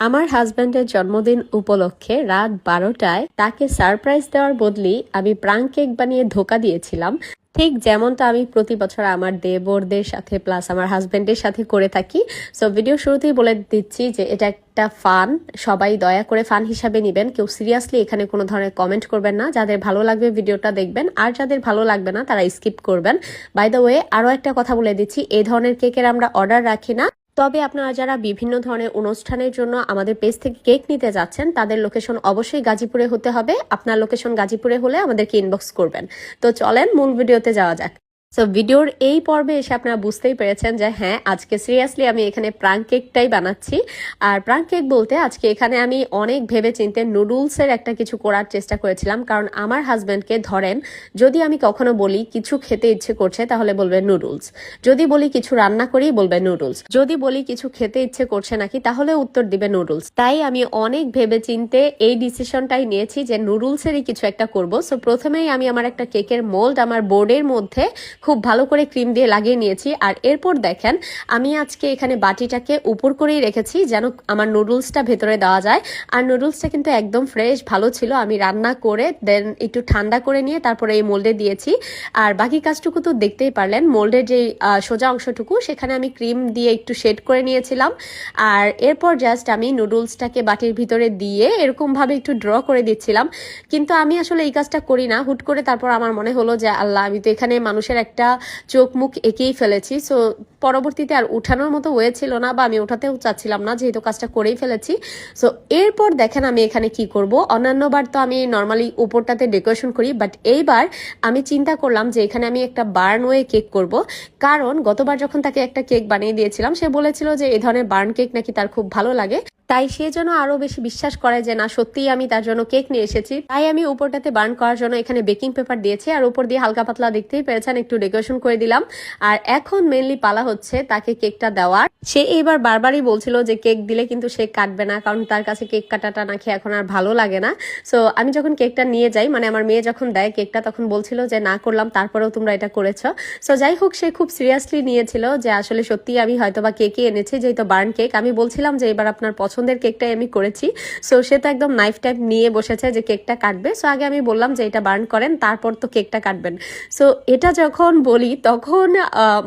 আমার হাজব্যান্ডের জন্মদিন উপলক্ষে রাত 12টায় তাকে সারপ্রাইজ দেওয়ার বদলি আমি প্রাঙ্ক কেক বানিয়ে ধোকা দিয়েছিলাম। ঠিক যেমনটা আমি প্রতি বছর আমার দেবরদের সাথে প্লাস আমার হাজব্যান্ডের সাথে করে থাকি। সো ভিডিও শুরুতেই বলে দিচ্ছি যে এটা একটা ফান, সবাই দয়া করে ফান হিসাবে নেবেন। কেউ সিরিয়াসলি এখানে কোনো ধরনের কমেন্ট করবেন না। যাদের ভালো লাগবে ভিডিওটা দেখবেন, আর যাদের ভালো লাগবে না তারা স্কিপ করবেন। বাই দ্য ওয়ে, আরও একটা কথা বলে দিচ্ছি, এই ধরনের কেকের আমরা অর্ডার রাখি না। তবে আপনারা যারা বিভিন্ন ধরনের অনুষ্ঠানের জন্য আমাদের পেজ থেকে কেক নিতে যাচ্ছেন, তাদের লোকেশন অবশ্যই গাজীপুরে হতে হবে। আপনার লোকেশন গাজীপুরে হলে আমাদেরকে ইনবক্স করবেন। তো চলেন মূল ভিডিওতে যাওয়া যাক। সো ভিডিওর এই পর্বে এসে আপনারা বুঝতেই পেরেছেন যে হ্যাঁ, আজকে সিরিয়াসলি আমি এখানে প্রাঙ্ক কেকটাই বানাচ্ছি। আর প্রাঙ্ক কেক বলতে আজকে এখানে আমি অনেক ভেবে চিন্তে নুডলসের একটা কিছু করার চেষ্টা করেছিলাম। কারণ আমার হাজব্যান্ডকে ধরেন, যদি আমি কখনো বলি কিছু খেতে ইচ্ছে করছে তাহলে বলবে নুডলস, যদি বলি কিছু রান্না করি বলবে নুডলস, যদি বলি কিছু খেতে ইচ্ছে করছে নাকি তাহলে উত্তর দিবে নুডলস। তাই আমি অনেক ভেবে চিন্তে এই ডিসিশনটাই নিয়েছি যে নুডলসেরই কিছু একটা করব। সো প্রথমেই আমি আমার একটা কেকের মোল্ড আমার বোর্ডের মধ্যে খুব ভালো করে ক্রিম দিয়ে লাগিয়ে নিয়েছি। আর এরপর দেখেন, আমি আজকে এখানে বাটিটাকে উপর করেই রেখেছি যেন আমার নুডলসটা ভেতরে দেওয়া যায়। আর নুডলসটা কিন্তু একদম ফ্রেশ ভালো ছিল। আমি রান্না করে দেন একটু ঠান্ডা করে নিয়ে তারপরে এই মোল্ডে দিয়েছি। আর বাকি কাজটুকু তো দেখতেই পারলেন, মোল্ডের যে সোজা অংশটুকু সেখানে আমি ক্রিম দিয়ে একটু শেড করে নিয়েছিলাম। আর এরপর জাস্ট আমি নুডলসটাকে বাটির ভিতরে দিয়ে এরকমভাবে একটু ড্র করে দিচ্ছিলাম। কিন্তু আমি আসলে এই কাজটা করি না, হুট করে তারপর আমার মনে হলো যে আল্লাহ, আমি তো এখানে মানুষের একটা চোখ মুখ এঁকেই ফেলেছি। সো পরবর্তীতে আর উঠানোর মতো ওয়ে ছিল না, বা আমি উঠাতেও চাচ্ছিলাম না, যেহেতু কাজটা করেই ফেলেছি। সো এরপর দেখেন আমি এখানে কি করব। অন্যান্যবার তো আমি নর্মালি উপরটাতে ডেকোরেশন করি, বাট এইবার আমি চিন্তা করলাম যে এখানে আমি একটা বার্ন ওয়ে কেক করব। কারণ গতবার যখন তাকে একটা কেক বানিয়ে দিয়েছিলাম, সে বলেছিল যে এই ধরনের বার্ন কেক নাকি তার খুব ভালো লাগে। তাই সে যেন আরো বেশি বিশ্বাস করে যে না, সত্যিই আমি তার জন্য কেক নিয়ে এসেছি। তাই আমি উপরটাতে বার্ন করার জন্য এখানে বেকিং পেপার দিয়েছি, আর উপর দিয়ে হালকা পাতলা, দেখতেই পেরেছেন, একটু ডেকোরেশন করে দিলাম। আর এখন মেনলি পালা হচ্ছে তাকে কেকটা দেওয়ার। সে এবার বারবারই বলছিল যে কেক দিলে কিন্তু সে কাটবে না, কারণ তার কাছে কেক কাটাটা নাকি এখন আর ভালো লাগে না। সো আমি যখন কেকটা নিয়ে যাই, মানে আমার মেয়ে যখন দেয় কেকটা, তখন বলছিল যে না করলাম, তারপরেও তোমরা এটা করেছো। সো যাই হোক, সে খুব সিরিয়াসলি নিয়েছিল যে আসলে সত্যি আমি হয়তোবা কেকই এনেছি, যেহেতু বার্ন কেক। আমি বলছিলাম যে এবার আপনার পছন্দের কেকটাই আমি করেছি। সো সে তো একদম নাইফ টাইপ নিয়ে বসেছে যে কেকটা কাটবে। সো আগে আমি বললাম যে এটা বার্ন করেন, তারপর তো কেকটা কাটবেন। সো এটা যখন বলি তখন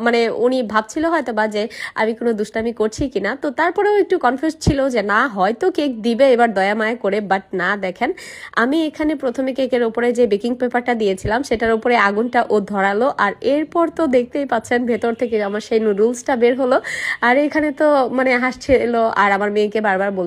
মানে উনি ভাবছিল হয়তো বা যে আমি কোনো দুষ্টামি করছি কিনা। তো তারপরেও একটু কনফিউজ ছিল যে না, হয়তো কেক দিবে এবার দয়া মায়া করে। বাট না, দেখেন আমি এখানে প্রথমে কেকের উপরে যে বেকিং পেপারটা দিয়েছিলাম সেটার উপরে আগুনটা ও ধরালো। আর এরপর তো দেখতেই পাচ্ছেন ভেতর থেকে আমার সেই নুডলসটা বের হলো। আর এখানে তো মানে হাসছিল, আর আমার মেয়েকে বারবার